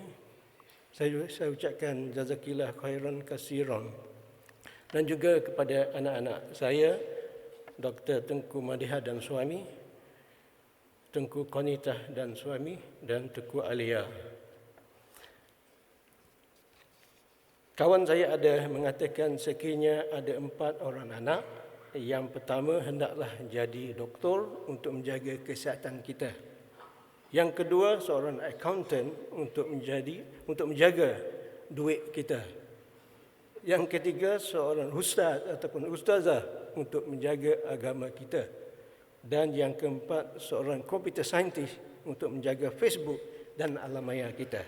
saya ucapkan jazakillah khairan kasiran. Dan juga kepada anak-anak saya, Dr. Tengku Madiha dan suami, Tengku Konitah dan suami, dan Tengku Alia. Kawan saya ada mengatakan sekiranya ada 4 orang anak, yang pertama hendaklah jadi doktor untuk menjaga kesihatan kita. Yang kedua seorang accountant untuk menjaga duit kita. Yang ketiga seorang ustaz ataupun ustazah untuk menjaga agama kita. Dan yang keempat seorang computer scientist untuk menjaga Facebook dan alam maya kita.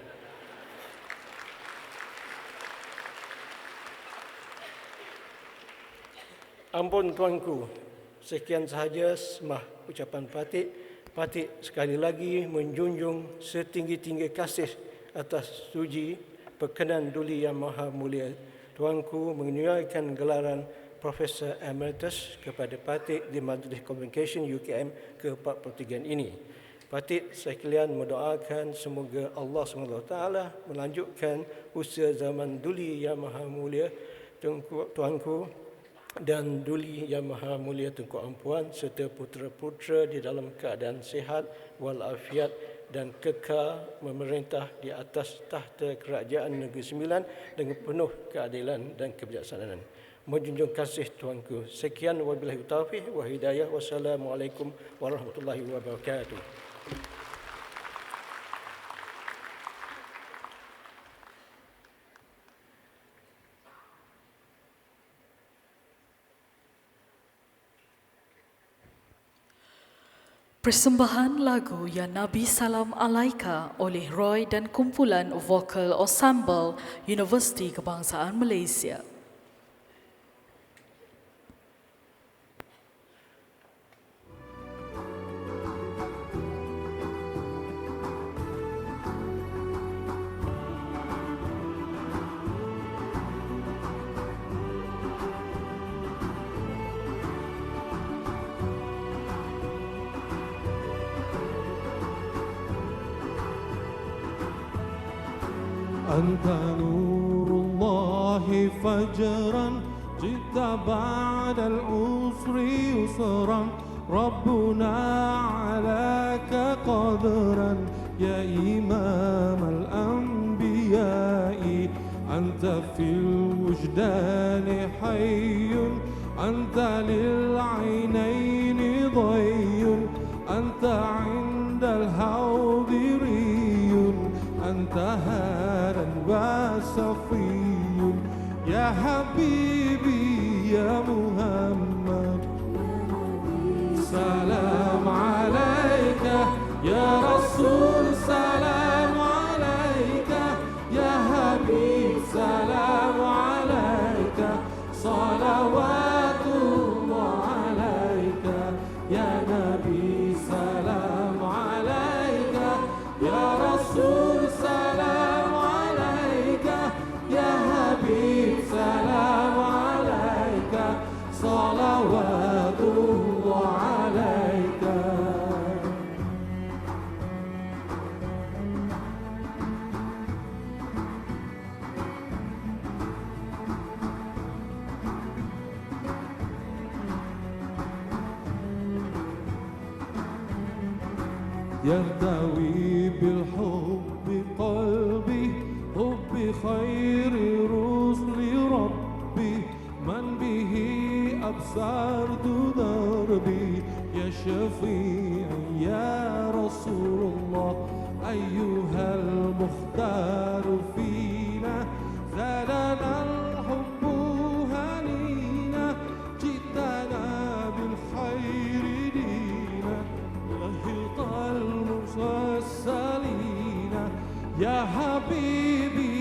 Ampun tuanku, sekian sahaja semah ucapan Patik. Patik sekali lagi menjunjung setinggi-tinggi kasih atas suji perkenan Duli Yang Maha Mulia Tuanku mengenuaikan gelaran Profesor Emeritus kepada Patik di Majlis Communication UKM ke-43 ini. Patik sekalian mendoakan semoga Allah SWT melanjutkan usia zaman Duli Yang Maha Mulia Tuanku dan Duli Yang Maha Mulia Tunku Ampuan serta putera-putera di dalam keadaan sihat walafiat dan kekal memerintah di atas tahta kerajaan Negeri Sembilan dengan penuh keadilan dan kebijaksanaan. Menjunjung kasih Tuanku. Sekian wabillahi taufiq wa hidayah. Wassalamualaikum warahmatullahi wabarakatuh. Persembahan lagu Ya Nabi Salam Alaika oleh Roy dan kumpulan Vokal Ensemble Universiti Kebangsaan Malaysia. أنت نور الله فجرا جئت بعد العسر يسرا ربنا علاك قدرا يا إمام الأنبياء أنت في الوجدان حي أنت للعينين ضي أنت عند الحوض ري أنت هادٍ وصفي يا حبيبي يا محمد سلام عليك يا رسول سلام عليك يا حبيب سلام عليك صلوات الله عليك يا نبي سلام عليك يا رسول سلام عليك يا حبيب سلام عليك صلوات الله عليك يرتوي بالحب قلبي حب خير رسل ربي من به أبصرت دربي يا شفيع يا رسول الله أيها المختار فينا زادنا الحب هنينا جئتنا بالخير دينا لهط المرسلين يا حبيبي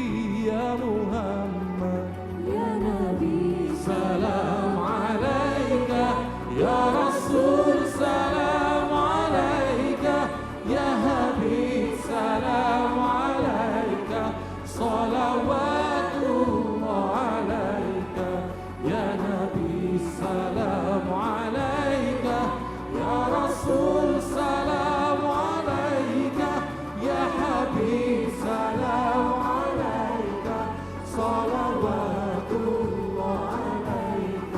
يا محمد يا نبي سلام عليك يا رسول سلام عليك يا حبيب سلام عليك صلوات الله عليك يا نبي سلام عليك يا رسول سلام عليك يا حبيب سلام عليك صلوات الله عليك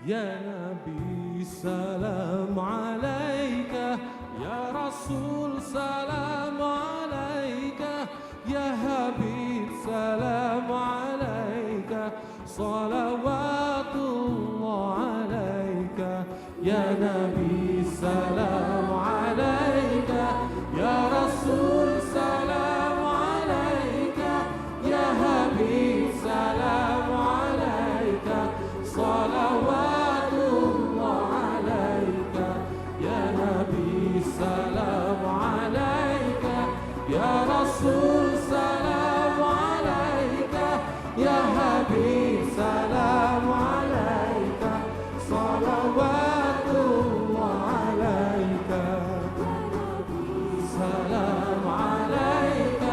يا نبي سلام عليك يا رسول سلام عليك يا حبيب سلام عليك صلوات الله عليك يا نبي سلام عليك يا رسول سلام عليك يا حبيب سلام عليك صلوات الله عليك يا نبي سلام عليك يا رسول سلام عليك يا حبيب سلام عليك صلوات الله عليك سلام عليك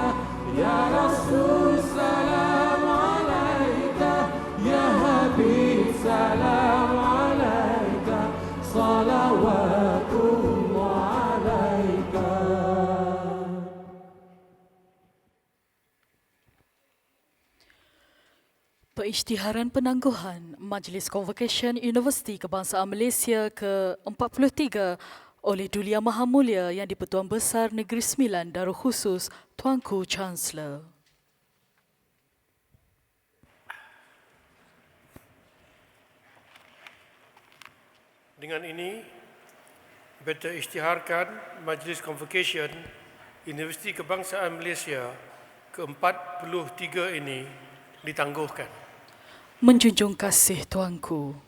يا رسول سلام عليك يا حبيب سلام عليك صلوات الله عليك Pengisytiharan penangguhan Majlis Convocation Universiti Kebangsaan Malaysia ke-43 oleh Duli Yang Maha Mulia Yang di-Pertuan Besar Negeri Sembilan Darul Khusus Tuanku Chancellor. Dengan ini, beta isytiharkan Majlis Convocation Universiti Kebangsaan Malaysia ke-43 ini ditangguhkan. Menjunjung kasih Tuanku.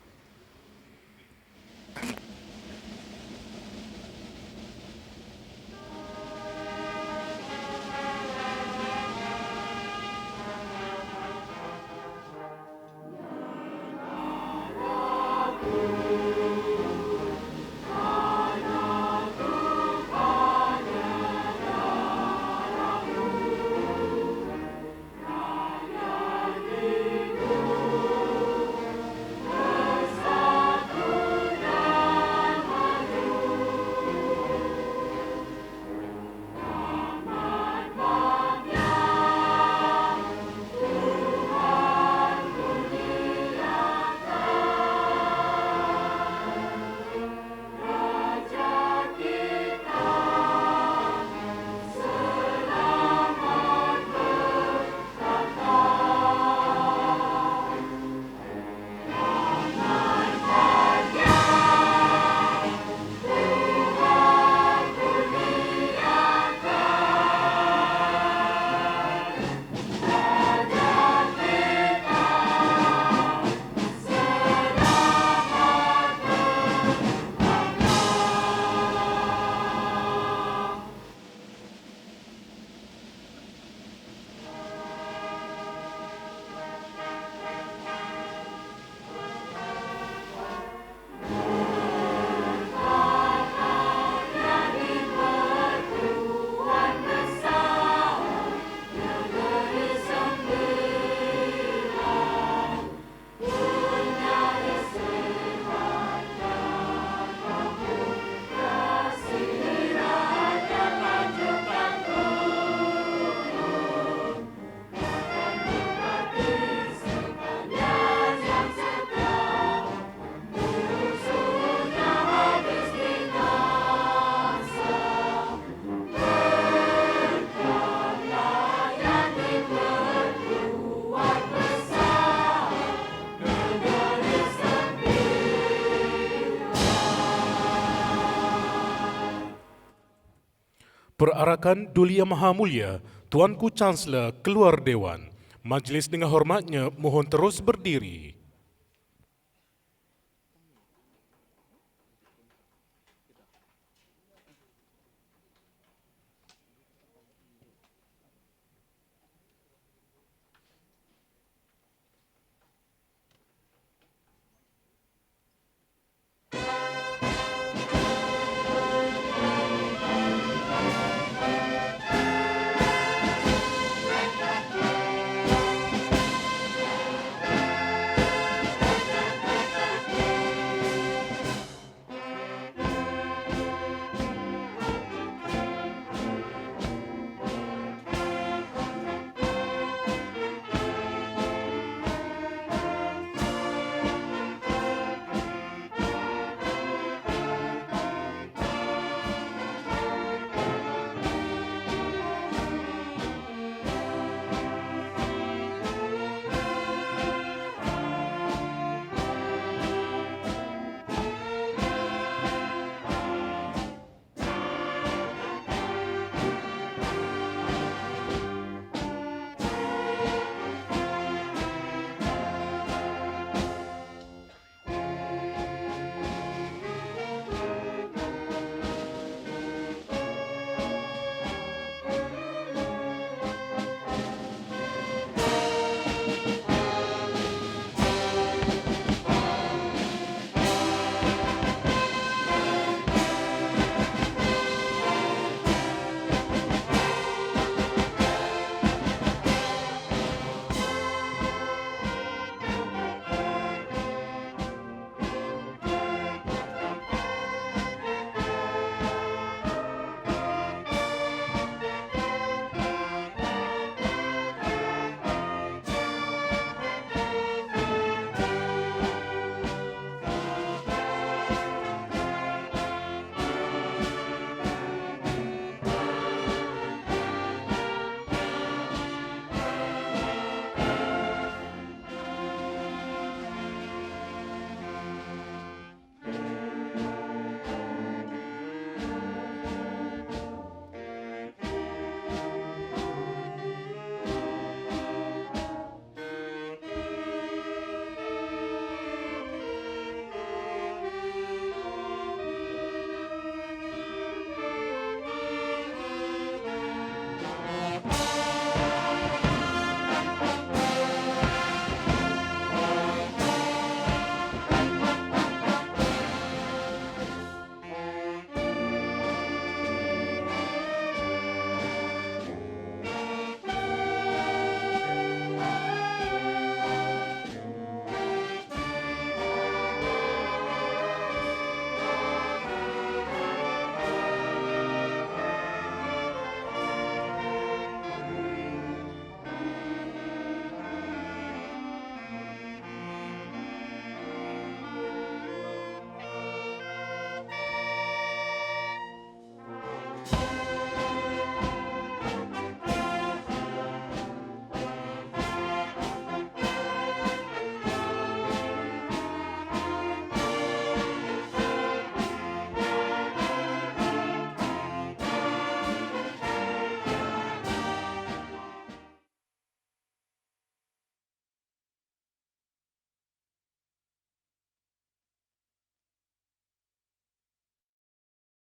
Perarakan Duli Yang Maha Mulia Tuanku Chancellor keluar Dewan. Majlis dengan hormatnya mohon terus berdiri.